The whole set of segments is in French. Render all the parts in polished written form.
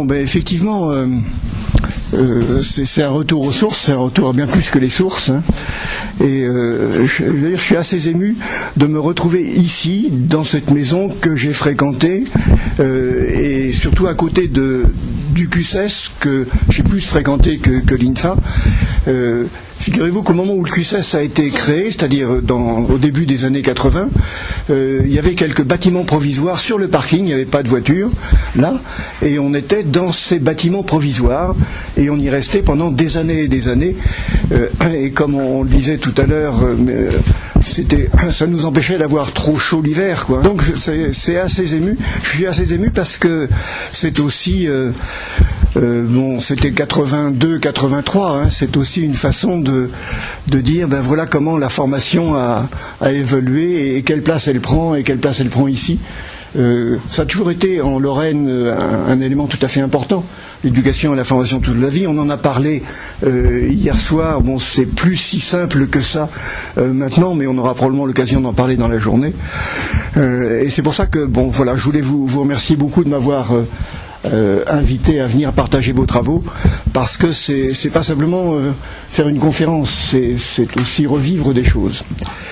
Bon, ben effectivement, c'est un retour aux sources, c'est un retour à bien plus que les sources. Hein. Et je suis assez ému de me retrouver ici, dans cette maison que j'ai fréquentée, et surtout à côté du QCES que j'ai plus fréquenté que l'INFA. Figurez-vous qu'au moment où le QCES a été créé, c'est-à-dire au début des années 80, il y avait quelques bâtiments provisoires sur le parking, il n'y avait pas de voiture, là, et on était dans ces bâtiments provisoires, et on y restait pendant des années et des années, et comme on le disait tout à l'heure, ça nous empêchait d'avoir trop chaud l'hiver, quoi. Donc c'est assez ému, je suis assez ému parce que c'est aussi... bon, c'était 82, 83, hein, c'est aussi une façon de dire, ben voilà comment la formation a évolué et quelle place elle prend ici. Ça a toujours été en Lorraine un élément tout à fait important, l'éducation et la formation toute la vie. On en a parlé hier soir, bon c'est plus si simple que ça maintenant, mais on aura probablement l'occasion d'en parler dans la journée. Et c'est pour ça que, bon voilà, je voulais vous remercier beaucoup de m'avoir invité à venir partager vos travaux, parce que c'est pas simplement faire une conférence, c'est aussi revivre des choses.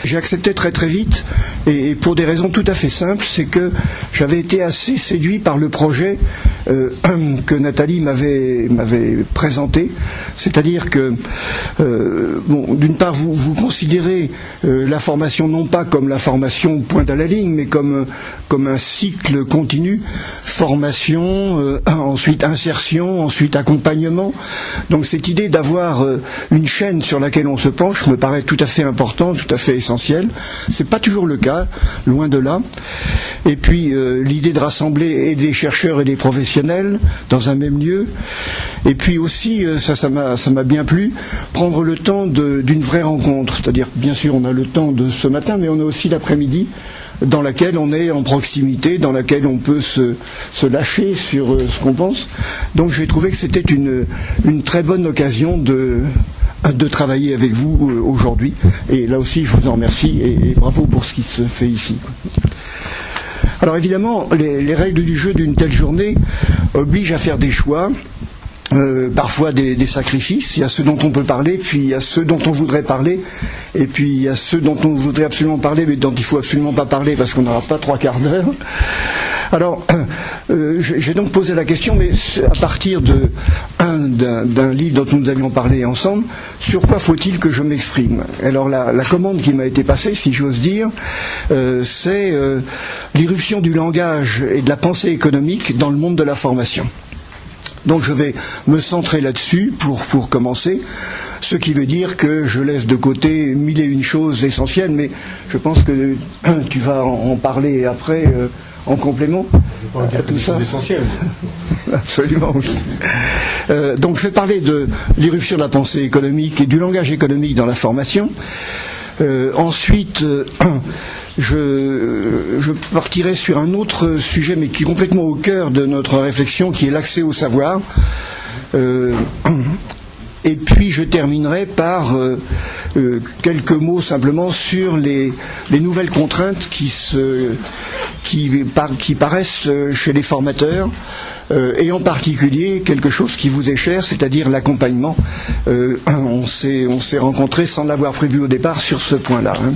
J'ai accepté très très vite, et pour des raisons tout à fait simples, c'est que j'avais été assez séduit par le projet que Nathalie m'avait présenté, c'est-à-dire que bon, d'une part vous considérez la formation non pas comme la formation pointe à la ligne, mais comme un cycle continu, formation, ensuite insertion, ensuite accompagnement. Donc cette idée d'avoir une chaîne sur laquelle on se penche me paraît tout à fait importante, tout à fait essentielle. C'est pas toujours le cas, loin de là. Et puis l'idée de rassembler et des chercheurs et des professionnels dans un même lieu. Et puis aussi, ça m'a bien plu, prendre le temps d'une vraie rencontre. C'est-à-dire, bien sûr, on a le temps de ce matin, mais on a aussi l'après-midi, dans laquelle on est en proximité, dans laquelle on peut se lâcher sur ce qu'on pense. Donc j'ai trouvé que c'était une très bonne occasion de travailler avec vous aujourd'hui. Et là aussi, je vous en remercie et bravo pour ce qui se fait ici. Alors évidemment, les règles du jeu d'une telle journée obligent à faire des choix. Parfois des sacrifices, il y a ceux dont on peut parler, puis il y a ceux dont on voudrait parler, et puis il y a ceux dont on voudrait absolument parler, mais dont il ne faut absolument pas parler parce qu'on n'aura pas 3 quarts d'heure. Alors, j'ai donc posé la question, mais à partir d'un livre dont nous avions parlé ensemble, sur quoi faut-il que je m'exprime? Alors la commande qui m'a été passée, si j'ose dire, c'est l'irruption du langage et de la pensée économique dans le monde de la formation. Donc je vais me centrer là-dessus pour commencer, ce qui veut dire que je laisse de côté 1001 choses essentielles, mais je pense que tu vas en parler après en complément à tout ça. Essentiel. Absolument, oui. Donc je vais parler de l'irruption de la pensée économique et du langage économique dans la formation. Ensuite, je partirai sur un autre sujet, mais qui est complètement au cœur de notre réflexion, qui est l'accès au savoir. Et puis je terminerai par quelques mots simplement sur les nouvelles contraintes qui paraissent chez les formateurs, et en particulier quelque chose qui vous est cher, c'est-à-dire l'accompagnement. On s'est rencontrés sans l'avoir prévu au départ sur ce point-là. Hein.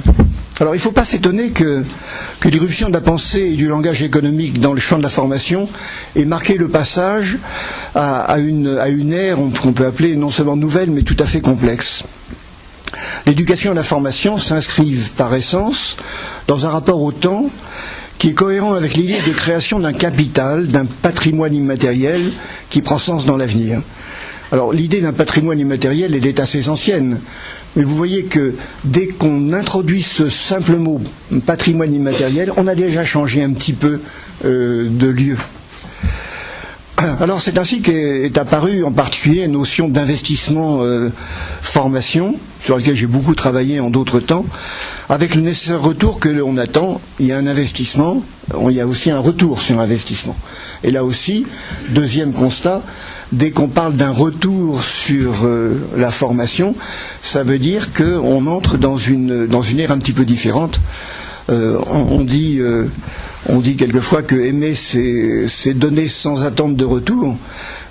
Alors il ne faut pas s'étonner que l'irruption de la pensée et du langage économique dans le champ de la formation ait marqué le passage à une ère qu'on peut appeler non seulement nouvelle, mais tout à fait complexe. L'éducation et la formation s'inscrivent par essence dans un rapport au temps qui est cohérent avec l'idée de création d'un capital, d'un patrimoine immatériel qui prend sens dans l'avenir. Alors l'idée d'un patrimoine immatériel, elle est assez ancienne, mais vous voyez que dès qu'on introduit ce simple mot patrimoine immatériel, on a déjà changé un petit peu de lieu. Alors c'est ainsi qu'est apparue en particulier une notion d'investissement formation, sur laquelle j'ai beaucoup travaillé en d'autres temps, avec le nécessaire retour que l'on attend. Il y a un investissement, il y a aussi un retour sur investissement. Et là aussi, deuxième constat, dès qu'on parle d'un retour sur la formation, ça veut dire qu'on entre dans une ère un petit peu différente. On dit On dit quelquefois que aimer, c'est donner sans attendre de retour.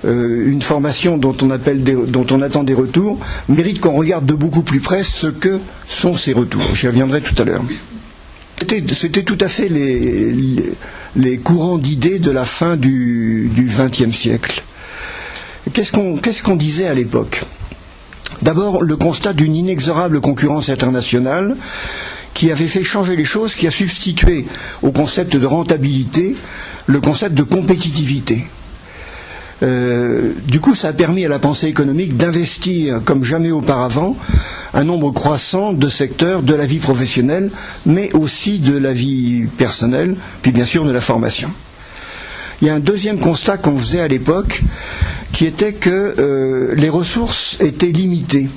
Une formation dont on attend des retours mérite qu'on regarde de beaucoup plus près ce que sont ces retours. J'y reviendrai tout à l'heure. C'était tout à fait les courants d'idées de la fin du XXe siècle. Qu'est-ce qu'on disait à l'époque ? D'abord, le constat d'une inexorable concurrence internationale qui avait fait changer les choses, qui a substitué au concept de rentabilité le concept de compétitivité. Du coup, ça a permis à la pensée économique d'investir comme jamais auparavant un nombre croissant de secteurs de la vie professionnelle, mais aussi de la vie personnelle, puis bien sûr de la formation. Il y a un deuxième constat qu'on faisait à l'époque, qui était que les ressources étaient limitées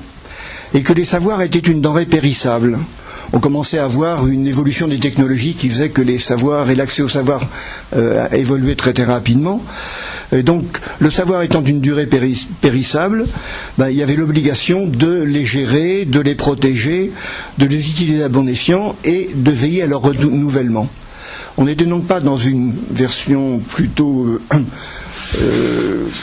et que les savoirs étaient une denrée périssable. On commençait à voir une évolution des technologies qui faisait que les savoirs et l'accès au savoir évoluaient très très rapidement. Et donc, le savoir étant d'une durée périssable, il y avait l'obligation de les gérer, de les protéger, de les utiliser à bon escient et de veiller à leur renouvellement. On n'était donc pas dans une version plutôt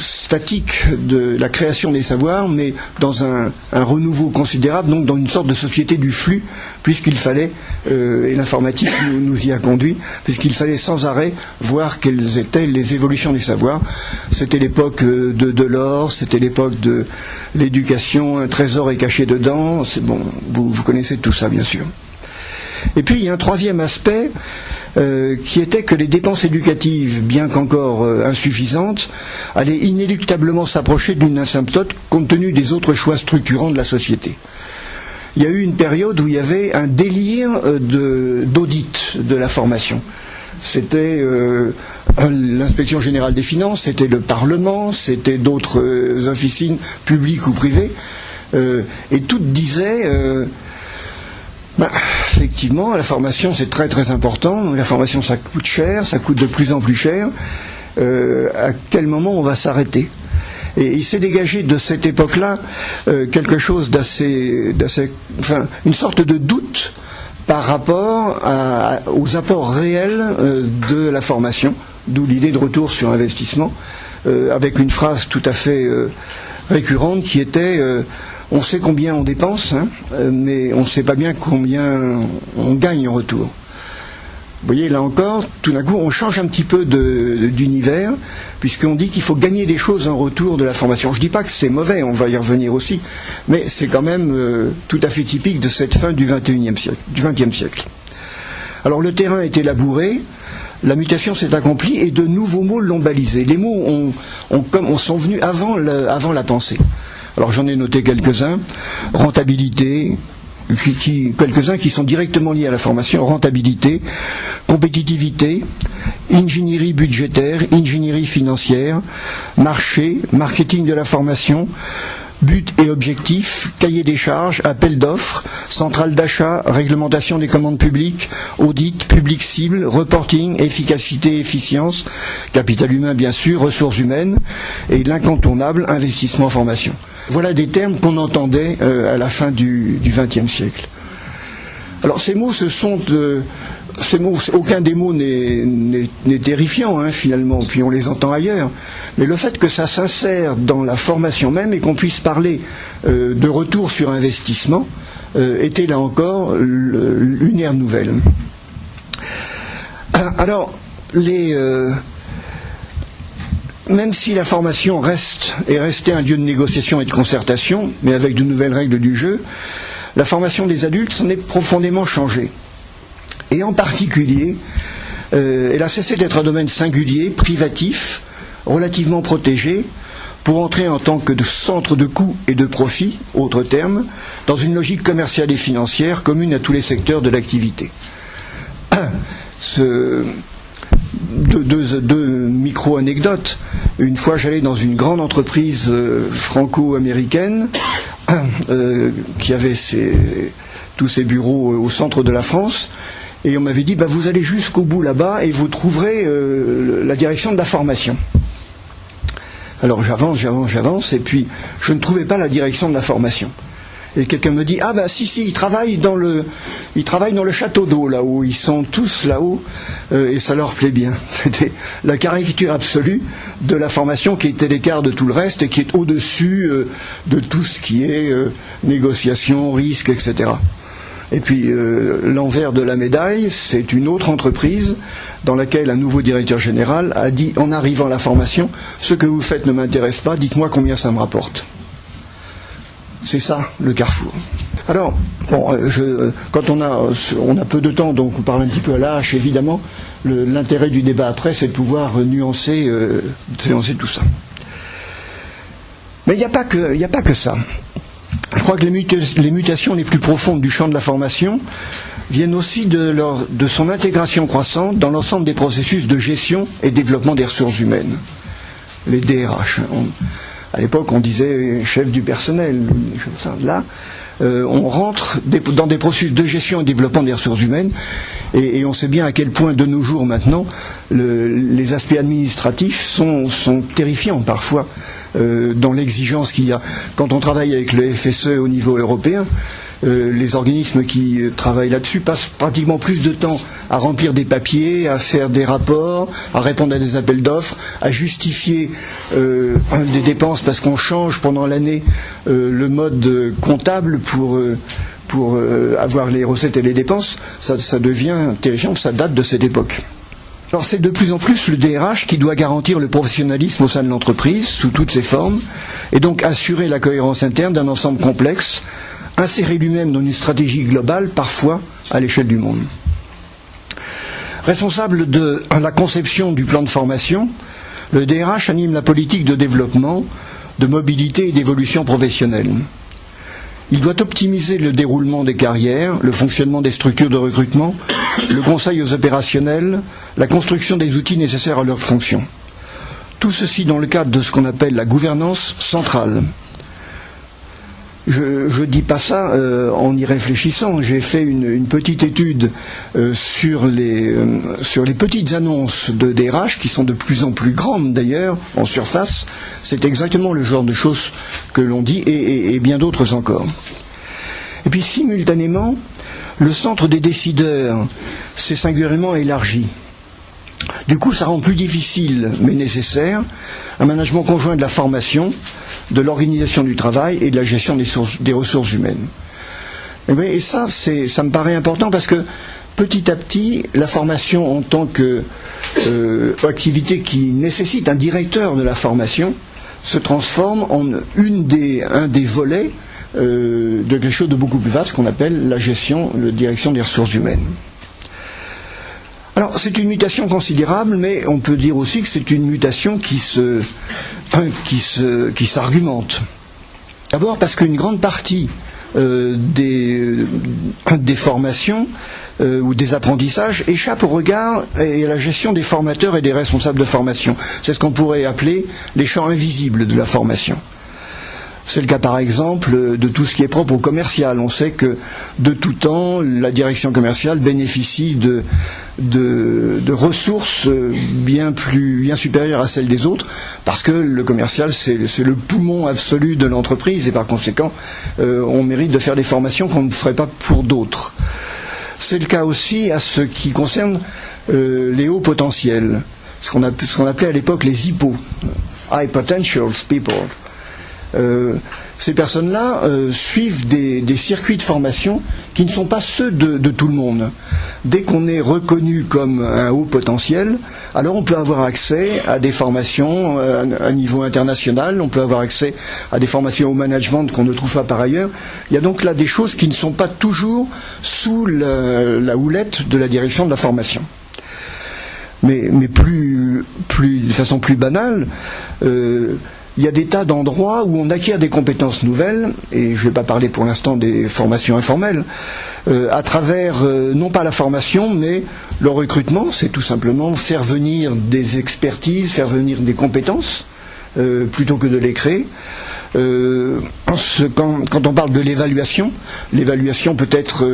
statique de la création des savoirs, mais dans un renouveau considérable, donc dans une sorte de société du flux, puisqu'il fallait, et l'informatique nous y a conduit, puisqu'il fallait sans arrêt voir quelles étaient les évolutions des savoirs. C'était l'époque de l'or, c'était l'époque de l'éducation, un trésor est caché dedans, c'est bon, vous connaissez tout ça bien sûr. Et puis il y a un troisième aspect, qui était que les dépenses éducatives, bien qu'encore insuffisantes, allaient inéluctablement s'approcher d'une asymptote compte tenu des autres choix structurants de la société. Il y a eu une période où il y avait un délire d'audit de la formation. C'était l'inspection générale des finances, c'était le Parlement, c'était d'autres officines publiques ou privées, et toutes disaient... effectivement, la formation c'est très très important. La formation ça coûte cher, ça coûte de plus en plus cher. À quel moment on va s'arrêter ? Et il s'est dégagé de cette époque-là quelque chose une sorte de doute par rapport aux apports réels de la formation, d'où l'idée de retour sur investissement, avec une phrase tout à fait récurrente qui était on sait combien on dépense, mais on ne sait pas bien combien on gagne en retour. Vous voyez, là encore, tout d'un coup, on change un petit peu d'univers, puisqu'on dit qu'il faut gagner des choses en retour de la formation. Je ne dis pas que c'est mauvais, on va y revenir aussi, mais c'est quand même tout à fait typique de cette fin du XXe siècle. Alors le terrain était labouré, la mutation s'est accomplie et de nouveaux mots l'ont balisé. Les mots sont venus avant la pensée. Alors j'en ai noté quelques-uns, rentabilité, quelques-uns qui sont directement liés à la formation, rentabilité, compétitivité, ingénierie budgétaire, ingénierie financière, marché, marketing de la formation, but et objectifs, cahier des charges, appel d'offres, centrale d'achat, réglementation des commandes publiques, audit, public cible, reporting, efficacité, efficience, capital humain bien sûr, ressources humaines, et l'incontournable investissement formation. Voilà des termes qu'on entendait à la fin du XXe siècle. Alors ces mots, aucun des mots n'est terrifiant finalement, puis on les entend ailleurs. Mais le fait que ça s'insère dans la formation même et qu'on puisse parler de retour sur investissement était là encore une ère nouvelle. Alors, même si la formation est restée un lieu de négociation et de concertation, mais avec de nouvelles règles du jeu, la formation des adultes s'en est profondément changée. Et en particulier, elle a cessé d'être un domaine singulier, privatif, relativement protégé, pour entrer en tant que centre de coûts et de profit, autre terme, dans une logique commerciale et financière commune à tous les secteurs de l'activité. Deux micro-anecdotes. Une fois, j'allais dans une grande entreprise franco-américaine qui avait tous ses bureaux au centre de la France, et on m'avait dit vous allez jusqu'au bout là-bas et vous trouverez la direction de la formation. Alors j'avance, et puis je ne trouvais pas la direction de la formation. Et quelqu'un me dit, ah ben si, ils travaillent dans le château d'eau, là-haut, ils sont tous là-haut, et ça leur plaît bien. C'était la caricature absolue de la formation qui était l'écart de tout le reste et qui est au-dessus de tout ce qui est négociation, risque, etc. Et puis l'envers de la médaille, c'est une autre entreprise dans laquelle un nouveau directeur général a dit, en arrivant à la formation, ce que vous faites ne m'intéresse pas, dites-moi combien ça me rapporte. C'est ça, le carrefour. Alors, bon, quand on a peu de temps, donc on parle un petit peu à la hache, évidemment. L'intérêt du débat après, c'est de pouvoir nuancer tout ça. Mais il n'y a pas que ça. Je crois que les mutations les plus profondes du champ de la formation viennent aussi de son intégration croissante dans l'ensemble des processus de gestion et développement des ressources humaines. Les DRH. À l'époque, on disait chef du personnel, des choses comme ça. Là, on rentre dans des processus de gestion et développement des ressources humaines, et on sait bien à quel point, de nos jours maintenant, les aspects administratifs sont terrifiants parfois dans l'exigence qu'il y a. Quand on travaille avec le FSE au niveau européen, les organismes qui travaillent là-dessus passent pratiquement plus de temps à remplir des papiers, à faire des rapports, à répondre à des appels d'offres, à justifier des dépenses parce qu'on change pendant l'année le mode comptable pour avoir les recettes et les dépenses. Ça devient terrifiant, ça date de cette époque. Alors c'est de plus en plus le DRH qui doit garantir le professionnalisme au sein de l'entreprise, sous toutes ses formes, et donc assurer la cohérence interne d'un ensemble complexe, inséré lui-même dans une stratégie globale, parfois à l'échelle du monde. Responsable de la conception du plan de formation, le DRH anime la politique de développement, de mobilité et d'évolution professionnelle. Il doit optimiser le déroulement des carrières, le fonctionnement des structures de recrutement, le conseil aux opérationnels, la construction des outils nécessaires à leur fonction. Tout ceci dans le cadre de ce qu'on appelle la gouvernance centrale. Je ne dis pas ça en y réfléchissant. J'ai fait une petite étude sur les petites annonces de DRH, qui sont de plus en plus grandes d'ailleurs, en surface. C'est exactement le genre de choses que l'on dit, et bien d'autres encore. Et puis simultanément, le centre des décideurs s'est singulièrement élargi. Du coup, ça rend plus difficile, mais nécessaire, un management conjoint de la formation, de l'organisation du travail et de la gestion des ressources humaines. Et ça me paraît important parce que petit à petit, la formation en tant qu'activité qui nécessite un directeur de la formation se transforme en un des volets de quelque chose de beaucoup plus vaste qu'on appelle la direction des ressources humaines. Alors, c'est une mutation considérable, mais on peut dire aussi que c'est une mutation qui s'argumente. D'abord parce qu'une grande partie des formations ou des apprentissages échappe au regard et à la gestion des formateurs et des responsables de formation. C'est ce qu'on pourrait appeler les champs invisibles de la formation. C'est le cas par exemple de tout ce qui est propre au commercial. On sait que de tout temps, la direction commerciale bénéficie de ressources bien supérieures à celles des autres, parce que le commercial c'est le poumon absolu de l'entreprise, et par conséquent on mérite de faire des formations qu'on ne ferait pas pour d'autres. C'est le cas aussi à ce qui concerne les hauts potentiels, ce qu'on appelait à l'époque les HIPO, High Potentials People. Ces personnes-là suivent des circuits de formation qui ne sont pas ceux de tout le monde. Dès qu'on est reconnu comme un haut potentiel, alors on peut avoir accès à des formations à niveau international, on peut avoir accès à des formations au management qu'on ne trouve pas par ailleurs. Il y a donc là des choses qui ne sont pas toujours sous la houlette de la direction de la formation. Mais de façon plus banale, il y a des tas d'endroits où on acquiert des compétences nouvelles, et je ne vais pas parler pour l'instant des formations informelles, à travers, non pas la formation, mais le recrutement. C'est tout simplement faire venir des expertises, faire venir des compétences, plutôt que de les créer. Quand on parle de l'évaluation peut être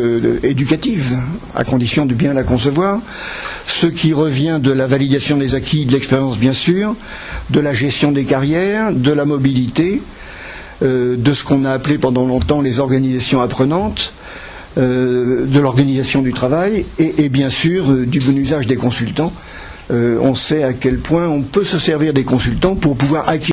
éducative, à condition de bien la concevoir. Ce qui revient de la validation des acquis, de l'expérience bien sûr, de la gestion des carrières, de la mobilité, de ce qu'on a appelé pendant longtemps les organisations apprenantes, de l'organisation du travail et bien sûr du bon usage des consultants. On sait à quel point on peut se servir des consultants pour pouvoir acquérir